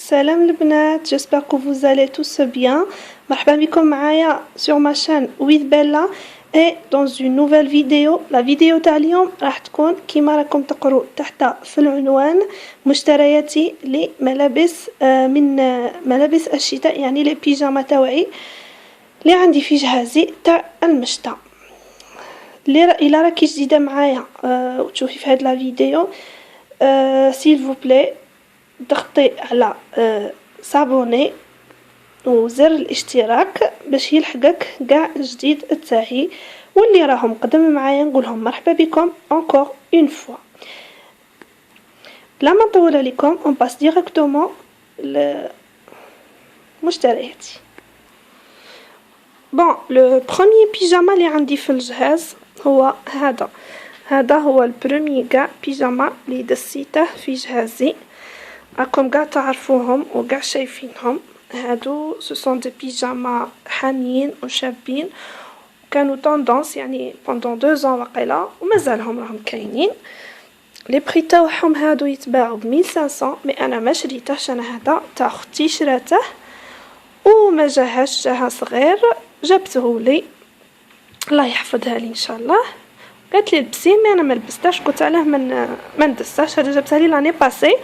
Salam les bnat, j'espère que vous allez tous bien. مرحبا بكم معايا sur ma chaîne with Bella et dans une nouvelle vidéo. La vidéo تاع اليوم راح تكون كيما راكم تقروا تحت في العنوان مشترياتي لملابس من ملابس الشتاء، يعني لي بيجاما تاوعي اللي عندي في جهازي تاع المشتى. إلا راكي جديدة معايا وتشوفي في هاد لا فيديو s'il vous plaît ضغطي على صابوني وزر الاشتراك باش يلحقك قاع جديد تاعي، واللي راهم قدم معايا نقولهم مرحبا بكم encore une fois. بلا ما نطول عليكم on passe directement لمشترياتي. بون لو بروميي بيجاما اللي عندي في الجهاز هو هذا هو البروميي قاع بيجاما اللي دسيته في جهازي، راكم قاع تعرفوهم وقاع شايفينهم. هادو سوسون دي بيجاما حاميين وشابين، كانوا طوندونس يعني بوندون 2 ans وقيلا ومازالهم راهم كاينين. لي بري تاعهم هادو يتباعوا ب 1500، مي انا ما شريتهش، انا هذا تاع اختي شراته وما جاها صغير جابته لي الله يحفظها لي ان شاء الله. قالت لي لبسيه، مي انا ما لبستهاش، قلت علاه ما ندساش، هذا جابتها لي لاني باسي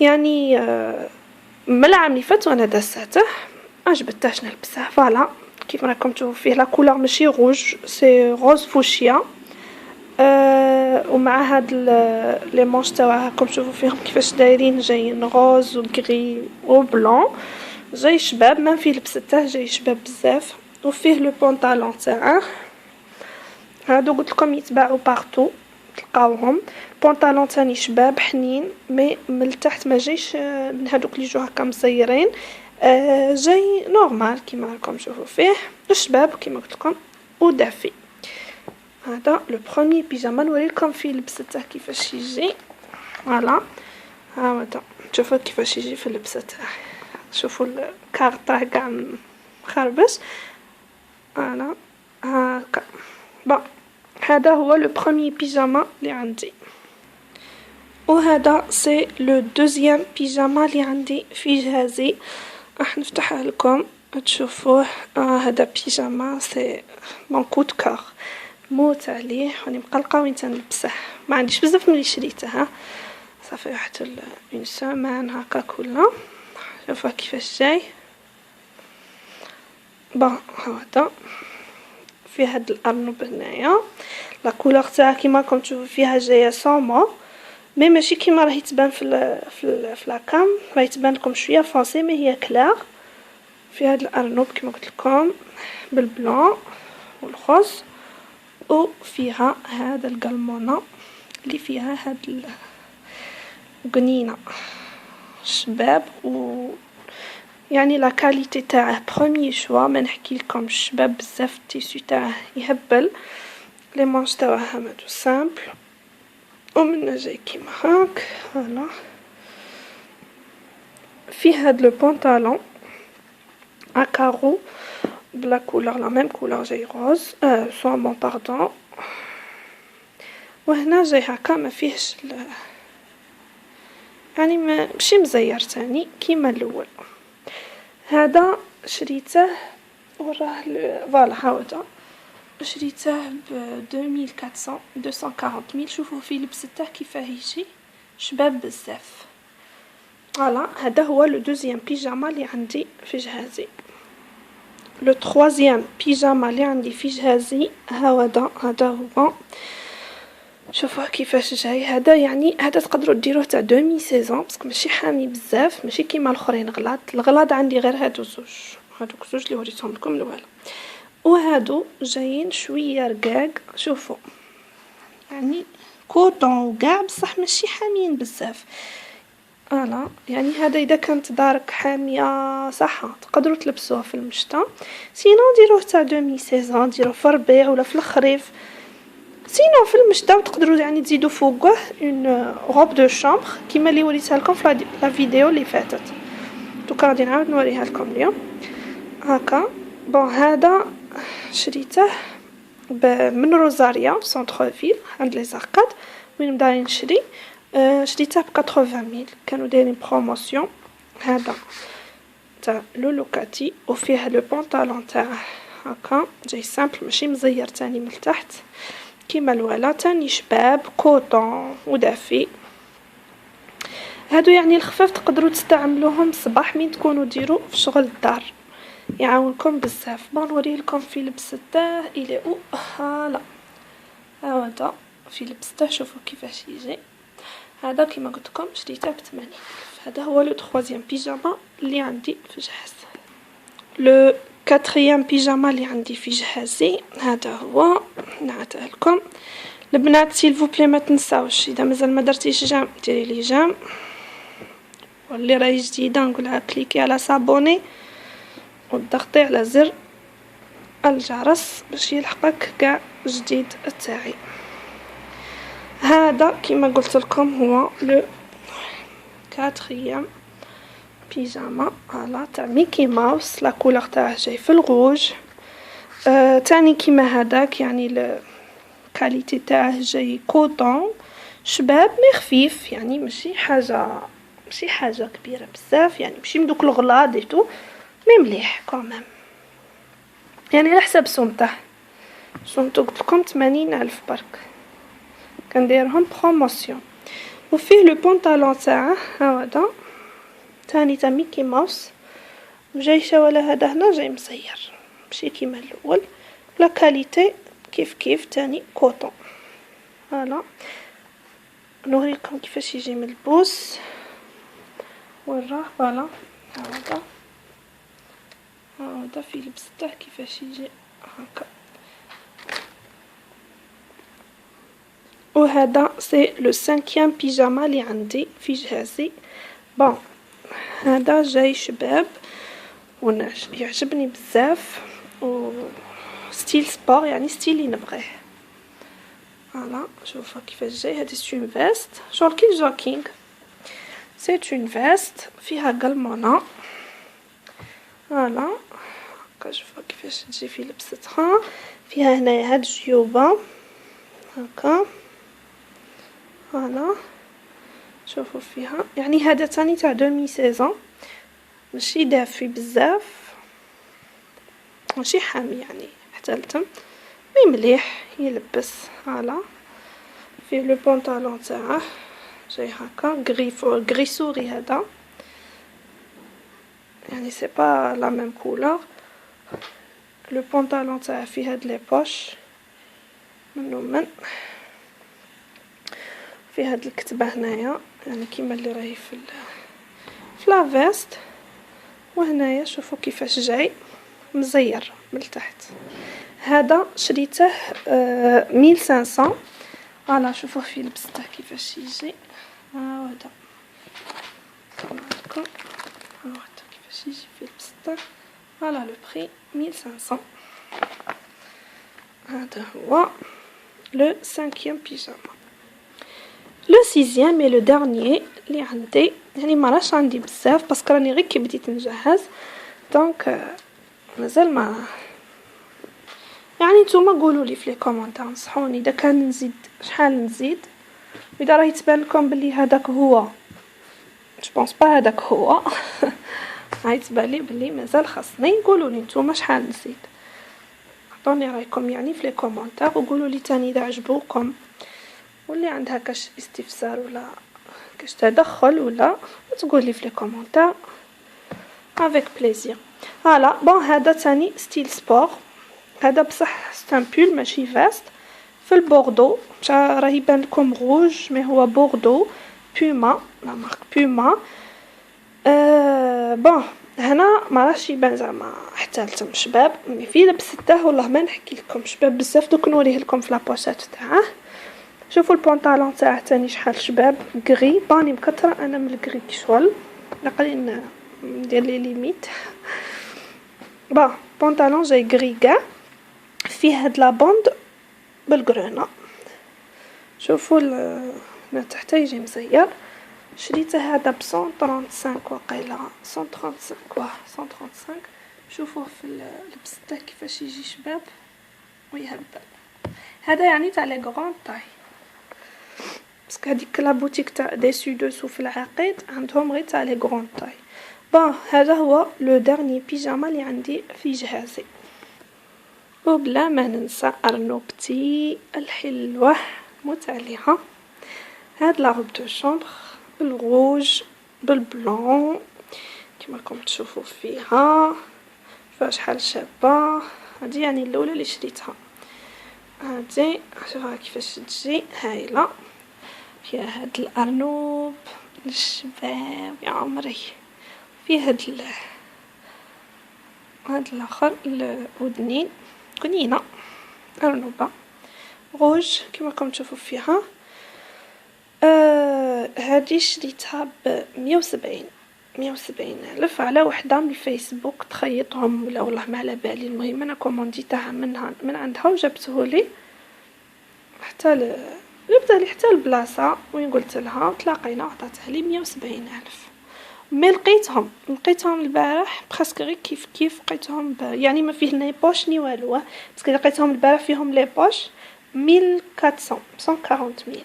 يعني من العام اللي فات وانا دساته عجبتهاش نلبسه. فوالا كيف راكم تشوفوا فيه لا كولور ماشي روج، سي روز فوشيا، ومع هاد لي مونش تاعها راكم تشوفوا فيهم كيفاش دايرين، جايين روز وغري وبلون، جاي شباب، ما فيه لبسته جاي شباب بزاف. وفيه لو بونطالون تاعه، هادو قلت لكم يتباعوا بارتو تلقاوهم. بونطالون تاني شباب حنين، مي من التحت ما جايش من هادوك اللي يجوا هكا مزيرين، جاي نورمال كيما راكم تشوفوا فيه الشباب كيما قلت لكم ودافي. هذا لو بروميي بيجاما، نوريلكم فيه لبسته كيفاش يجي. فوالا ها هذا شوفوا كيفاش يجي في اللبسه تاعه، شوفوا الكارت تاعه كاع مخربش. فوالا هاكا. بون هذا هو لو بروميي بيجاما اللي عندي، وهذا سي لو دوزيام بيجاما اللي عندي في جهازي. راح نفتحه لكم تشوفوه. هذا بيجاما سي مون كود كور، موت عليه راني مقلقه وين تنلبسه، ما عنديش بزاف ملي شريته، صافي واحد اون سيمان هكا كلها. شوفوا كيفاش جاي. بون هذا في هاد الارنب هنايا، لا كولور تاعها كيما راكم تشوفوا فيها جايه سومو، مي ماشي كيما راهي تبان في لاكام، راهي تبان لكم شويه فونسي، مي هي كلار. في هاد الارنب كيما قلت لكم بالبلون والخوص، وفيها هذا القلمونه اللي فيها هاد القنينه شباب، و يعني لا كاليتي تاعه بروميي شوا، ما نحكي لكم شباب بزاف، التيسو تاعه يهبل، لي مانش تاعها هادو سامبل، ومن جاي كيما هاك. فوالا في هاد لو بونطالون ا كارو بلا كولور، لا ميم كولور، جاي روز سومون باردون، وهنا جاي هكا ما فيهش يعني ماشي مزير تاني كيما الاول. هذا شريته وراه فوالا هاودا شريته ب 2400 شوفوا فيه لبسته كيفاه يجي شباب بزاف. فوالا هذا هو لو دوزيام بيجاما اللي عندي في جهازي. لو تروازيام بيجاما اللي عندي في جهازي هذا هو، شوفوا كيفاش جاي. هذا يعني هذا تقدروا ديروه تاع دومي سيزون، باسكو ماشي حامي بزاف، ماشي كيما الاخرين الغلاض عندي غير هادوك زوج اللي وريتهم لكم الاول، وهادو جايين شويه رقاق. شوفوا يعني كوطون وكاع، بصح ماشي حاميين بزاف. فوالا يعني هذا اذا كانت دارك حاميه صح تقدروا تلبسوها في المشتى، سينو ديروه تاع دومي سيزون، ديروه في الربيع ولا في الخريف. سينو في المشتى تقدروا يعني تزيدوا فوقه اون روب دو شامبر كيما اللي وريتها لكم في لا فيديو اللي فاتت، دوكا غادي نعاود نوريها لكم اليوم هكا. بون هذا شريته من روزاريا سونتر فيل عند لي زاركاد وين مداري نشري. شريتها ب80 كانوا دايرين بروموسيون. هذا تاع لولوكاتي وفيه لو بونطالون تاعه هكا جاي سامبل ماشي مزير تاني من التحت كيما الولا تاني شباب كوطون ودافي. هادو يعني الخفاف تقدروا تستعملوهم صباح مين تكونوا ديروا في شغل الدار يعاونكم بزاف. نوريه لكم في لبسته الى او هلا هذا في لبسته شوفوا كيفاش يجي. هذا كيما قلت لكم شريته ب80. هذا هو لو تخوازيام بيجاما اللي عندي في جهاز. لو كاتريام بيجاما اللي عندي في جهازي هذا هو نعطيه لكم. البنات سيل فو بلي ما تنساوش اذا مازال ما درتيش جام ديري لي جام، واللي راهي جديده نقولها كليكي على سابوني وتضغطي على زر الجرس باش يلحقك كاع جديد تاعي. هذا كما قلت لكم هو لو كاتريام بيجاما على تاع ميكي ماوس. لا كولور تاعه جاي في الغوج. تاني كيما هذاك يعني الكاليتي تاعه جاي كوطون شباب مي خفيف يعني ماشي حاجه كبيره بزاف يعني ماشي مدوك الغلاض ايتو مي مليح كومام يعني على حساب سمته قلت لكم 80,000 برك كنديرهم بروموسيون. وفيه لو بونطالون تاعه هذا تاني تاع ميكي ماوس وجاي شوالا هذا هنا جاي مزير ماشي كيما الاول. لا كاليتي كيف تاني كوطون. فوالا نوريكم كيفاش يجي ملبوس وراه. فوالا هذا في لبسته كيفاش يجي هكا. وهذا سي لو 5 بيجاما اللي عندي في جهازي. بون هذا جاي شباب يعجبني بزاف و ستيل سبور يعني ستيلي نبغيه. فوالا شوفوا كيفاش جاي. هذه سي اون فيست شغل كي جوكينغ سي اون فيست فيها قلمونه. فوالا هكا شوفوا كيفاش تجي في لبستها. فيها هنايا هاد الجيوبه هكا. فوالا شوفوا فيها يعني هذا تاني تاع دومي سيزون ماشي دافي بزاف ماشي حامي يعني حتى لتم مي مليح يلبس. فوالا فيه لو بونطالون تاعه جاي هكا غري سوري. هذا يعني سي با لا ميم كولور. لو بونطالون تاعه فيه هاد لي بوش من في هاد الكتبه هنايا يعني كيما اللي راهي في لا فيست. وهنايا شوفوا كيفاش جاي مزير من التحت. هذا شريته 1500. فوالا شوفوا في لبسته كيفاش يجي. هذا هاكا كيفاش يجي في لبسته. فوالا لو بري 1500. هذا هو لو 5 بيجاما. لو 6 et لو dernier اللي عندي يعني ما راش عندي بزاف باسكو راني غير كي بديت نجهز دونك مازال ما يعني نتوما قولوا لي في لي كومونتير نصحوني اذا كان نزيد شحال نزيد. اذا راهي تبان لكم بلي هذاك هو جو بونس با هذاك هو راهي تبان لي بلي مازال خاصني قولوا لي نتوما شحال نزيد. عطوني رايكم يعني في لي كومونتير وقولوا لي تاني اذا عجبوكم واللي عندها كاش استفسار ولا كاش تدخل ولا تقول لي في لي كومونتير افيك بليزير. فوالا بون هذا تاني ستيل سبور. هذا بصح ستامبول ماشي فاست في البوردو راهي يبان لكم روج مي هو بوردو بوما لا مارك بوما. بون هنا ما راهش يبان زعما حتى لتم شباب مي في لبسته والله ما نحكي لكم شباب بزاف. دوك نوريه لكم في لابوشات تاعه. شوفوا البونطالون تاعه تاني شحال شباب غري باني مكثره انا من الغري شغل لقلي ندير لي ليميت. با بونطالون جاي غري كاع فيه هاد لا بوند بالقرونه. شوفوا هنا تحت يجي مزير. شريته هذا ب 135 وقيله 135 135. شوفوا في لبسته كيفاش يجي شباب ويهبل. هذا يعني تاع لي غران طاي. باسكو هذيك لا بوتيك تاع ديسو دوسو في العقيد عندهم غير تاع لي غران طاي. بون هذا هو لو دارني بيجاما اللي عندي في جهازي. وبلا ما ننسى ارنوبتي الحلوه متعلقه. هاد لا روب دو شامبر بالغوج بالبلون كما راكم تشوفوا فيها، شوفوا شحال شابه. هذه يعني الاولى اللي شريتها. هذه شوفوها كيفاش تجي هايله، فيها هاد الارنوب للشباب يا عمري، فيه هاد الاخر الودنين كنينه ارنوبه روج كما راكم تشوفوا فيها. هذه شريتها ب170 170,000 على وحده من الفيسبوك تخيطهم ولا والله ما على بالي. المهم انا كومونديتها من عندها وجبته لي حتى جبتها لي حتى البلاصه وين قلت لها تلاقينا عطاتها لي 170,000. مي لقيتهم البارح برسك غير كيف لقيتهم يعني ما فيه ني بوش ني والو، باسكو لقيتهم البارح فيهم لي بوش 1400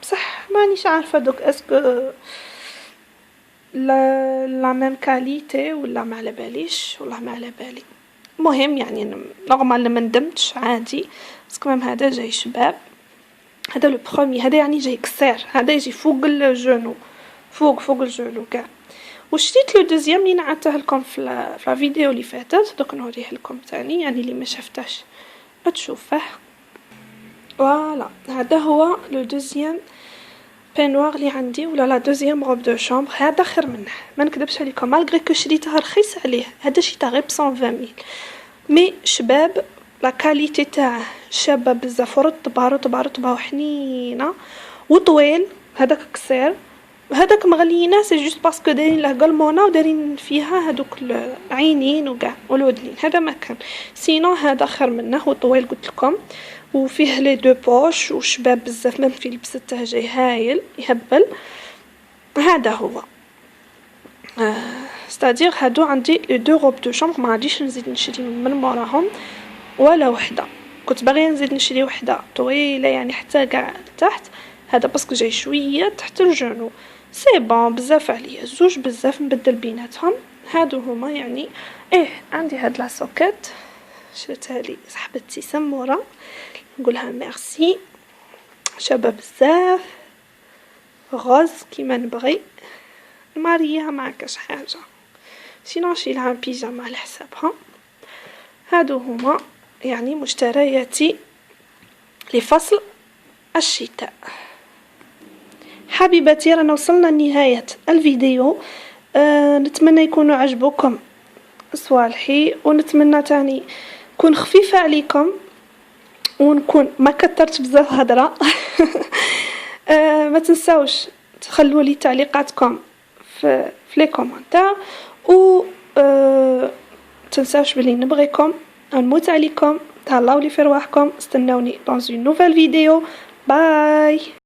بصح مانيش عارفه دوك اسكو لا ميم كاليتي ولا ما على باليش، والله ما على بالي. المهم يعني نورمال ما ندمتش عادي، باسكو ميم هذا جاي شباب، هذا لو بروميي، هذا يعني جاي كسار، هذا يجي فوق الجونو، فوق الجونو كاع. وشريت لو دوزيام اللي نعطيه لكم في لا فيديو اللي فاتت، دوك نوريه لكم ثاني يعني اللي ما شفتهش تشوفه. فوالا هذا هو لو دوزيام بينوار اللي عندي ولا لا دوزيام روب دو شامبر. هذا خير منه ما نكذبش عليكم، مالغري كو شريتها رخيص عليه، هذا شريته غير ب 120,000 مي شباب لا كاليتي تاعه شابه بزاف، رطبه وحنينه وطويل. هذاك قصير هذاك مغلينه سي جوست باسكو دايرين له قلمونه ودايرين فيها هذوك العينين وكاع والودنين، هذا ما كان. سينو هذا خير منه وطويل قلت لكم، وفيه لي دو بوش وشباب بزاف، ميم في لبسته جاي هايل يهبل. هذا هو ستادير هادو عندي لي دو روب دو شامبر، ما غاديش نزيد نشري من موراهم ولا وحده. كنت باغيه نزيد نشري وحده طويله يعني حتى كاع تحت، هذا باسكو جاي شويه تحت الجونو سي بون بزاف عليا، زوج بزاف نبدل بيناتهم. هادو هما يعني عندي هاد لا سوكيت شريتها لي صاحبتي سموره، نقولها ميرسي، شابه بزاف غوز كيما نبغي ماريها مع كاش حاجه، سينو نشيلها بيجاما على حسابها. هادو هما يعني مشترياتي لفصل الشتاء. حبيباتي رانا وصلنا لنهايه الفيديو، نتمنى يكونوا عجبوكم صوالحي، ونتمنى تاني نكون خفيفه عليكم ونكون ما كثرت بزاف هضره. ما تنساوش تخلوا لي تعليقاتكم في لي كومونتير، و تنساوش بلي نبغيكم نموت عليكم، تهلاو لي في رواحكم، استناوني dans une nouvelle vidéo. باي.